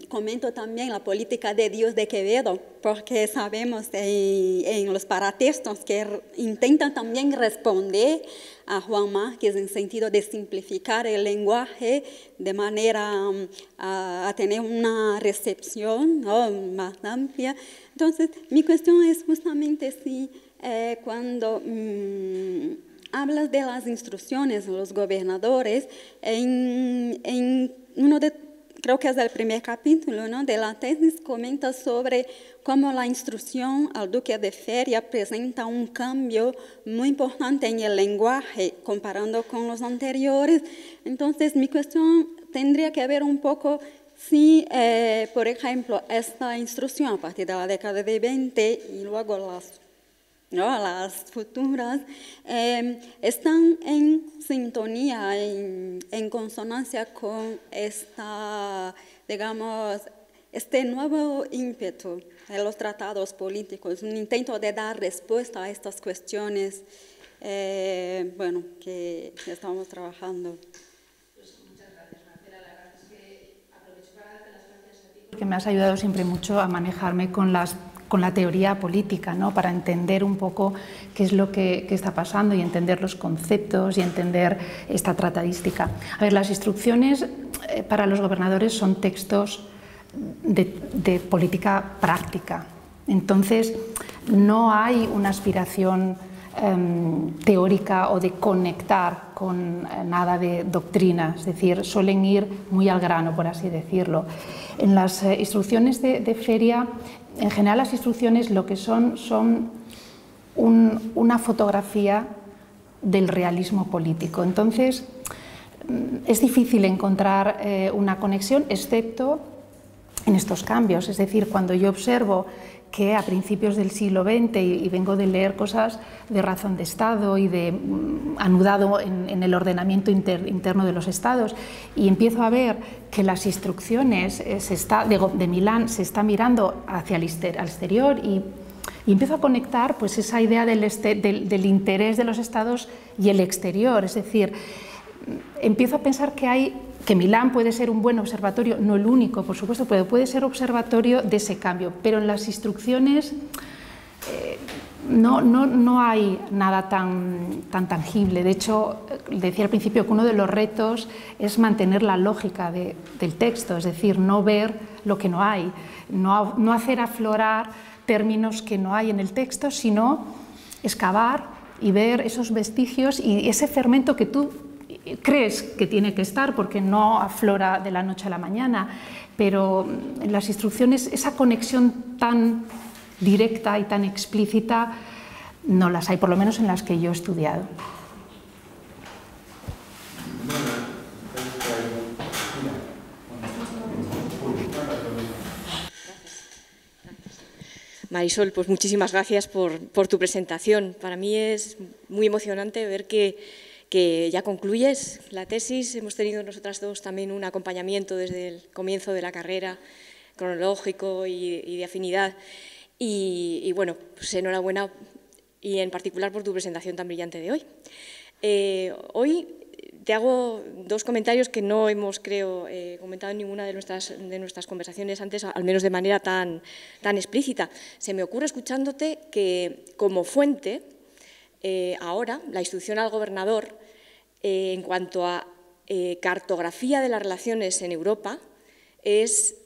Comento también la política de Dios de Quevedo, porque sabemos en los paratextos que intentan también responder a Juan Márquez en sentido de simplificar el lenguaje de manera a tener una recepción, ¿no? más amplia. Entonces, mi cuestión es justamente si cuando hablas de las instrucciones de los gobernadores, en uno de creo que es el primer capítulo, ¿no? de la tesis, comenta sobre cómo la instrucción al duque de Feria presenta un cambio muy importante en el lenguaje, comparando con los anteriores. Entonces, mi cuestión tendría que ver un poco si, por ejemplo, esta instrucción a partir de la década de 20 y luego las futuras, están en sintonía, en consonancia con este nuevo ímpetu de los tratados políticos, un intento de dar respuesta a estas cuestiones que estamos trabajando. Pues muchas gracias, Marcela. La verdad es que aprovecho para darte las gracias a ti porque me has ayudado siempre mucho a manejarme con la teoría política, ¿no? Para entender un poco qué es lo que está pasando y entender los conceptos y entender esta tratadística. A ver, las instrucciones para los gobernadores son textos de política práctica. Entonces, no hay una aspiración teórica o de conectar con nada de doctrina, es decir, suelen ir muy al grano, por así decirlo. En las instrucciones de Feria, en general las instrucciones lo que son una fotografía del realismo político. Entonces, es difícil encontrar una conexión, excepto en estos cambios. Es decir, cuando yo observo que a principios del siglo XX, y vengo de leer cosas de razón de Estado y de anudado en el ordenamiento interno de los Estados, y empiezo a ver que las instrucciones de Milán se está mirando hacia el exterior, y empiezo a conectar pues esa idea del interés de los Estados y el exterior. Es decir, empiezo a pensar que Milán puede ser un buen observatorio, no el único, por supuesto, pero puede ser observatorio de ese cambio, pero en las instrucciones no hay nada tan tangible. De hecho, decía al principio que uno de los retos es mantener la lógica del texto, es decir, no ver lo que no hay, no hacer aflorar términos que no hay en el texto, sino excavar y ver esos vestigios y ese fermento que tú crees que tiene que estar porque no aflora de la noche a la mañana, pero en las instrucciones esa conexión tan directa y tan explícita no las hay, por lo menos en las que yo he estudiado. Marisol, pues muchísimas gracias por tu presentación. Para mí es muy emocionante ver que ya concluyes la tesis. Hemos tenido nosotras dos también un acompañamiento desde el comienzo de la carrera, cronológico y de afinidad. Y bueno, pues enhorabuena, y en particular por tu presentación tan brillante de hoy. Hoy te hago dos comentarios que no hemos, creo, comentado en ninguna de nuestras conversaciones antes, al menos de manera tan explícita. Se me ocurre, escuchándote, que como fuente, ahora, la instrucción al gobernador, en cuanto a cartografía de las relaciones en Europa, es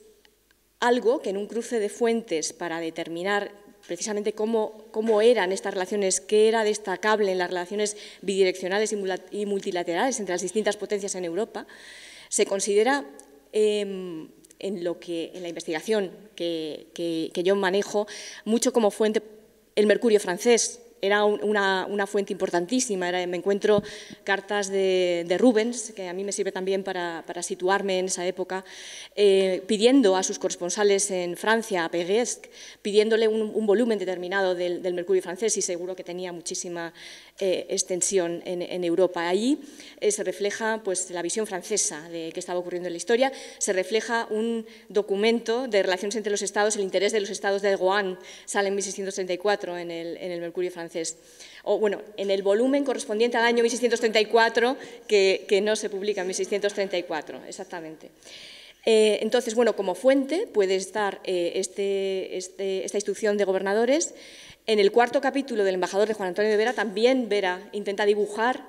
algo que en un cruce de fuentes para determinar precisamente cómo eran estas relaciones, qué era destacable en las relaciones bidireccionales y multilaterales entre las distintas potencias en Europa, se considera en la investigación que yo manejo mucho como fuente el Mercurio francés. Era una fuente importantísima. Me encuentro cartas de Rubens, que a mí me sirve también para situarme en esa época, pidiendo a sus corresponsales en Francia, a Péguesque, pidiéndole un volumen determinado del Mercurio francés, y seguro que tenía muchísima extensión en Europa. Allí se refleja pues, la visión francesa de qué estaba ocurriendo en la historia, se refleja un documento de relaciones entre los estados, el interés de los estados de Rouen, sale en 1634 en el Mercurio francés. O bueno, en el volumen correspondiente al año 1634, que no se publica en 1634, exactamente. Entonces, bueno, como fuente puede estar esta instrucción de gobernadores. En el cuarto capítulo del embajador de Juan Antonio de Vera, también Vera intenta dibujar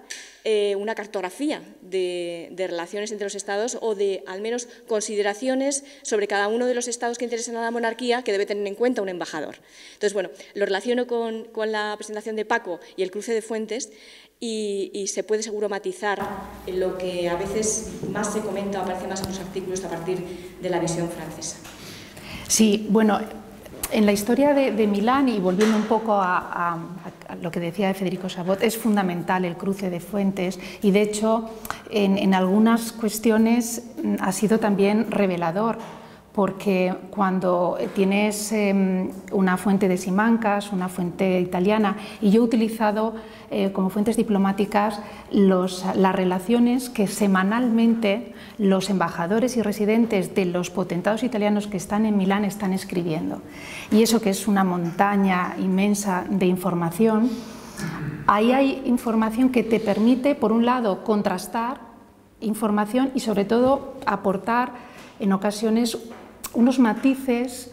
una cartografía de relaciones entre los estados, o de al menos consideraciones sobre cada uno de los estados que interesan a la monarquía que debe tener en cuenta un embajador. Entonces, bueno, lo relaciono con la presentación de Paco y el cruce de fuentes, y se puede seguro matizar en lo que a veces más se comenta o aparece más en los artículos a partir de la visión francesa. Sí, bueno, en la historia de Milán, y volviendo un poco a lo que decía Federico Chabot, es fundamental el cruce de fuentes, y de hecho en algunas cuestiones ha sido también revelador, porque cuando tienes una fuente de Simancas, una fuente italiana, y yo he utilizado como fuentes diplomáticas las relaciones que semanalmente los embajadores y residentes de los potentados italianos que están en Milán están escribiendo. Y eso, que es una montaña inmensa de información, ahí hay información que te permite, por un lado, contrastar información y, sobre todo, aportar en ocasiones unos matices,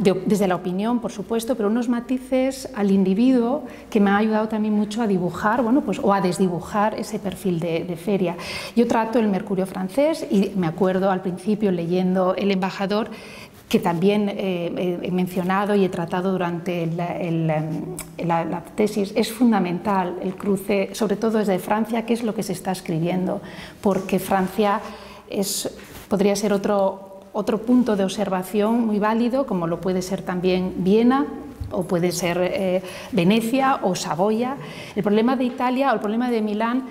desde la opinión, por supuesto, pero unos matices al individuo que me ha ayudado también mucho a dibujar, bueno, pues, o a desdibujar ese perfil de feria. Yo trato el Mercurio francés, y me acuerdo al principio, leyendo El embajador, que también he mencionado y he tratado durante la tesis, es fundamental el cruce, sobre todo desde Francia, qué es lo que se está escribiendo, porque Francia podría ser otro punto de observación muy válido, como lo puede ser también Viena, o puede ser Venecia o Saboya. El problema de Italia o el problema de Milán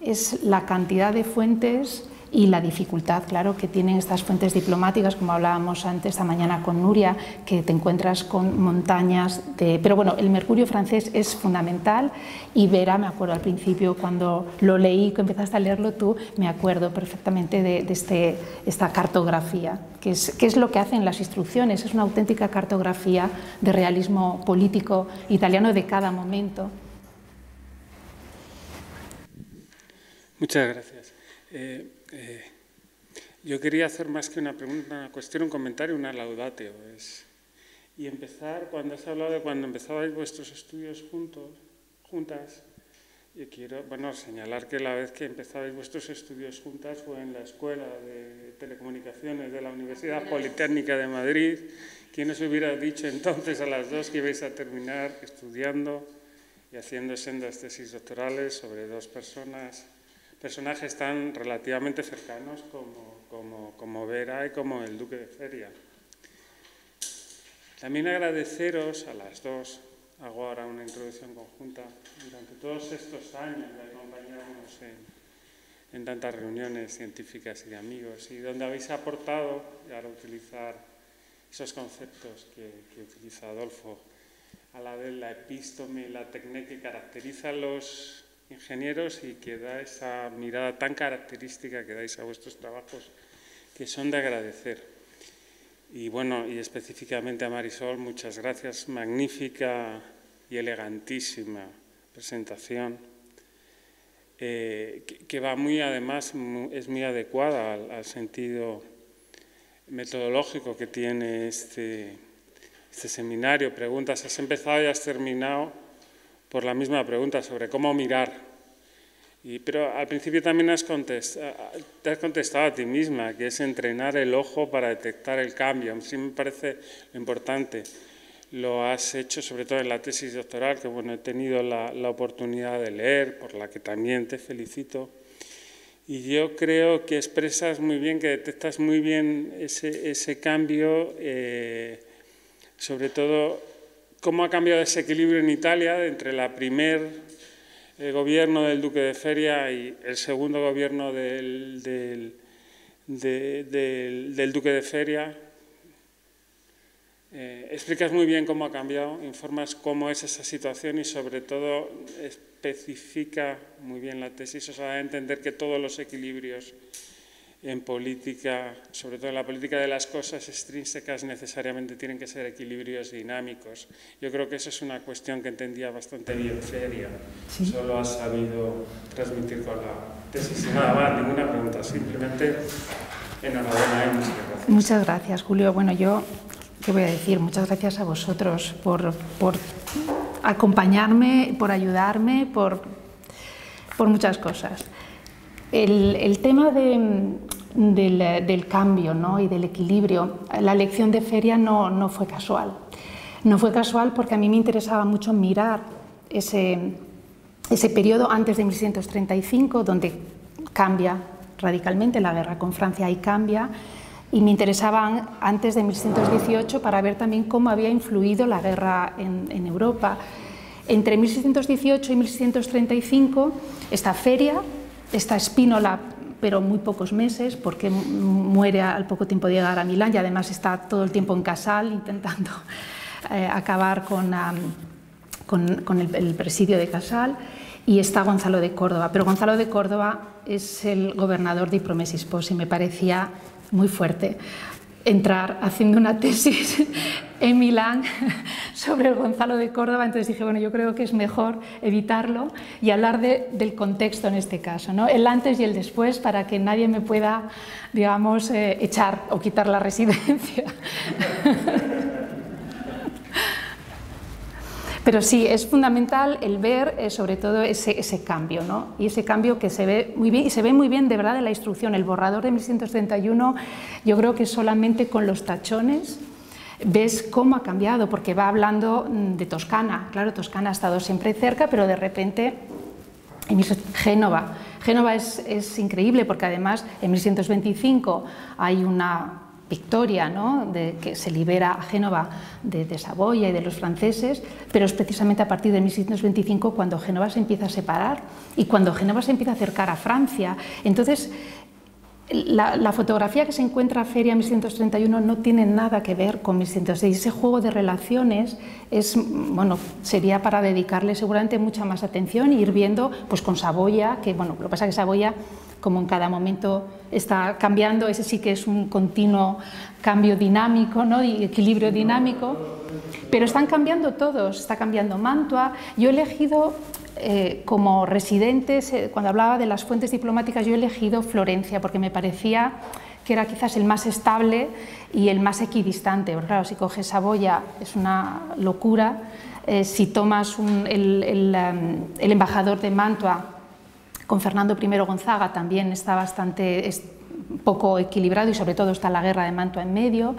es la cantidad de fuentes y la dificultad, claro, que tienen estas fuentes diplomáticas, como hablábamos antes esta mañana con Nuria, que te encuentras con montañas de... Pero bueno, el mercurio francés es fundamental y Vera, me acuerdo al principio cuando lo leí, que empezaste a leerlo tú, me acuerdo perfectamente de esta cartografía, que es lo que hacen las instrucciones, es una auténtica cartografía de realismo político italiano de cada momento. Muchas gracias. Yo quería hacer más que una pregunta, una cuestión, un comentario, una laudatio. Y empezar, cuando has hablado de cuando empezabais vuestros estudios juntas, yo quiero señalar que la vez que empezabais vuestros estudios juntas fue en la Escuela de Telecomunicaciones de la Universidad Politécnica de Madrid. ¿Quién os hubiera dicho entonces a las dos que ibais a terminar estudiando y haciendo sendas tesis doctorales sobre dos personajes tan relativamente cercanos como Vera y como el Duque de Feria? También agradeceros a las dos, hago ahora una introducción conjunta, durante todos estos años de acompañarnos en tantas reuniones científicas y de amigos, y donde habéis aportado, y ahora utilizar esos conceptos que utiliza Adolfo, a la vez la epístome y la técnica que caracteriza a los ingenieros y que da esa mirada tan característica que dais a vuestros trabajos, que son de agradecer. Y bueno, y específicamente a Marisol, muchas gracias, magnífica y elegantísima presentación, que va muy, además, es muy adecuada al sentido metodológico que tiene este seminario. Preguntas, has empezado y has terminado por la misma pregunta sobre cómo mirar. Pero al principio también te has contestado a ti misma, que es entrenar el ojo para detectar el cambio. Sí me parece lo importante. Lo has hecho sobre todo en la tesis doctoral, que bueno, he tenido la oportunidad de leer, por la que también te felicito. Y yo creo que expresas muy bien, que detectas muy bien ese cambio, sobre todo cómo ha cambiado ese equilibrio en Italia entre la primer gobierno del Duque de Feria y el segundo gobierno del Duque de Feria. Explicas muy bien cómo ha cambiado, informas cómo es esa situación y sobre todo especifica muy bien la tesis, o sea, a entender que todos los equilibrios en política, sobre todo en la política de las cosas extrínsecas, necesariamente tienen que ser equilibrios dinámicos. Yo creo que eso es una cuestión que entendía bastante bien Feria. Sí. Solo has sabido transmitir con la tesis. Y nada más, ninguna pregunta, simplemente enhorabuena y muchas gracias. Muchas gracias, Julio. Bueno, yo, ¿qué voy a decir? Muchas gracias a vosotros por acompañarme, por ayudarme, por muchas cosas. El tema del cambio, ¿no? Y del equilibrio, la lección de Feria no fue casual. No fue casual porque a mí me interesaba mucho mirar ese periodo antes de 1635, donde cambia radicalmente la guerra con Francia y cambia, y me interesaba antes de 1618 para ver también cómo había influido la guerra en Europa. Entre 1618 y 1635, esta Feria, esta Spínola, pero muy pocos meses, porque muere al poco tiempo de llegar a Milán y además está todo el tiempo en Casal intentando acabar con el presidio de Casal, y está Gonzalo de Córdoba. Pero Gonzalo de Córdoba es el gobernador de Promessi Sposi, me parecía muy fuerte entrar haciendo una tesis en Milán sobre el Gonzalo de Córdoba, entonces dije, bueno, yo creo que es mejor evitarlo y hablar del contexto en este caso, ¿no? El antes y el después, para que nadie me pueda, digamos, echar o quitar la residencia. Pero sí, es fundamental el ver sobre todo ese cambio, ¿no? Y ese cambio que se ve muy bien, y se ve muy bien de verdad en la instrucción. El borrador de 1631, yo creo que solamente con los tachones ves cómo ha cambiado, porque va hablando de Toscana. Claro, Toscana ha estado siempre cerca, pero de repente en Génova. Génova es increíble porque además en 1625 hay una victoria, ¿no? Que se libera a Génova de Saboya y de los franceses, pero es precisamente a partir de 1625 cuando Génova se empieza a separar y cuando Génova se empieza a acercar a Francia. Entonces, La fotografía que se encuentra en Feria 1131 no tiene nada que ver con 1106. Ese juego de relaciones sería para dedicarle seguramente mucha más atención e ir viendo pues, con Saboya, que lo que pasa es que Saboya, como en cada momento está cambiando, ese sí que es un continuo cambio dinámico, ¿no? Y equilibrio dinámico, pero están cambiando todos, está cambiando Mantua. Yo he elegido como residentes, cuando hablaba de las fuentes diplomáticas, yo he elegido Florencia porque me parecía que era quizás el más estable y el más equidistante. Porque, claro, si coges Saboya es una locura, si tomas el embajador de Mantua con Fernando I Gonzaga también está bastante poco equilibrado y sobre todo está la guerra de Mantua en medio.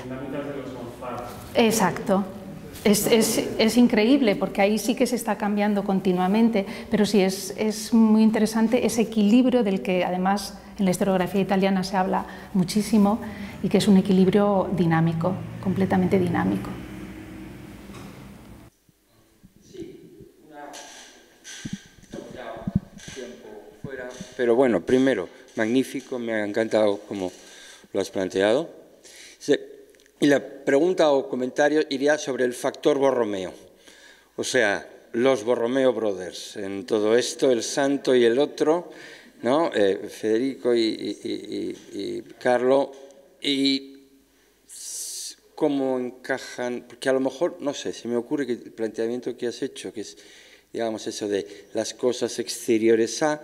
Las dinámicas de los Gonzaga. Exacto. Es increíble porque ahí sí que se está cambiando continuamente, pero sí es muy interesante ese equilibrio del que además en la historiografía italiana se habla muchísimo y que es un equilibrio dinámico, completamente dinámico. Sí, estamos ya tiempo fuera, pero bueno, primero, magnífico, me ha encantado como lo has planteado. Sí. Y la pregunta o comentario iría sobre el factor Borromeo, o sea, los Borromeo Brothers, en todo esto, el santo y el otro, ¿no? Federico y Carlo, y cómo encajan, porque a lo mejor, no sé, se me ocurre que el planteamiento que has hecho, que es, digamos, eso de las cosas exteriores a,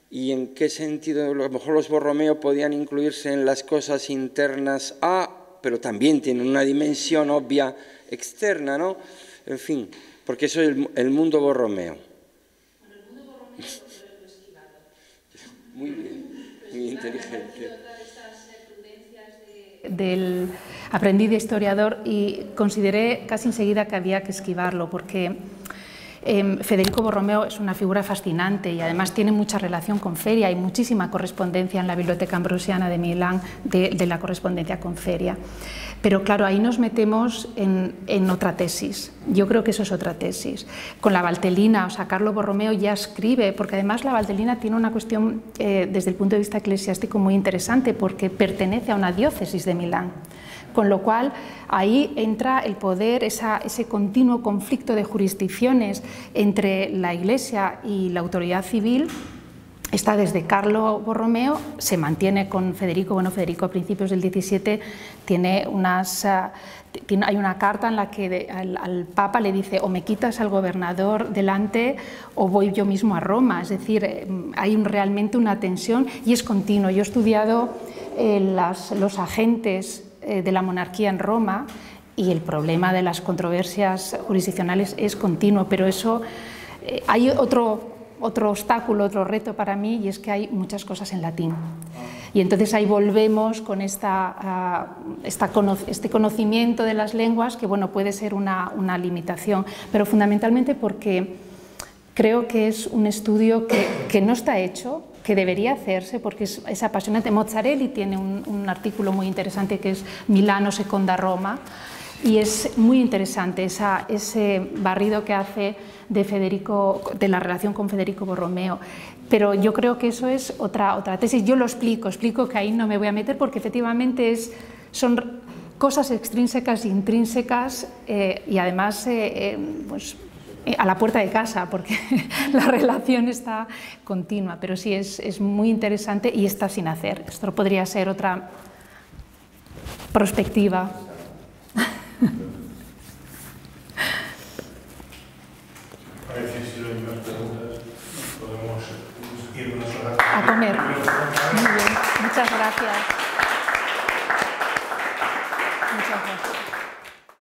y en qué sentido, a lo mejor los Borromeo podían incluirse en las cosas internas a, pero también tienen una dimensión obvia externa, ¿no? En fin, porque eso es el mundo Borromeo. Bueno, el mundo Borromeo lo esquivado. Muy bien, muy inteligente. Otra de estas prudencias del aprendiz de historiador y consideré casi enseguida que había que esquivarlo, porque Federico Borromeo es una figura fascinante y además tiene mucha relación con Feria, hay muchísima correspondencia en la Biblioteca Ambrosiana de Milán de la correspondencia con Feria. Pero claro, ahí nos metemos en otra tesis, yo creo que eso es otra tesis. Con la Valtellina, o sea, Carlo Borromeo ya escribe, porque además la Valtellina tiene una cuestión desde el punto de vista eclesiástico muy interesante, porque pertenece a una diócesis de Milán. Con lo cual, ahí entra el poder, ese continuo conflicto de jurisdicciones entre la Iglesia y la autoridad civil. Está desde Carlo Borromeo, se mantiene con Federico. Bueno, Federico a principios del 17 hay una carta en la que al Papa le dice o me quitas al gobernador delante o voy yo mismo a Roma. Es decir, hay realmente una tensión y es continuo. Yo he estudiado los agentes de la monarquía en Roma y el problema de las controversias jurisdiccionales es continuo, pero eso hay otro obstáculo, otro reto para mí, y es que hay muchas cosas en latín. Y entonces ahí volvemos con este conocimiento de las lenguas que bueno, puede ser una limitación, pero fundamentalmente porque creo que es un estudio que no está hecho, que debería hacerse porque es apasionante. Mozzarelli tiene un artículo muy interesante que es Milano seconda Roma y es muy interesante ese barrido que hace de la relación con Federico Borromeo. Pero yo creo que eso es otra tesis. Yo lo explico que ahí no me voy a meter porque efectivamente son cosas extrínsecas e intrínsecas y además pues, a la puerta de casa, porque la relación está continua, pero sí es muy interesante y está sin hacer. Esto podría ser otra perspectiva. A comer. Muy bien, muchas gracias. Muchas gracias.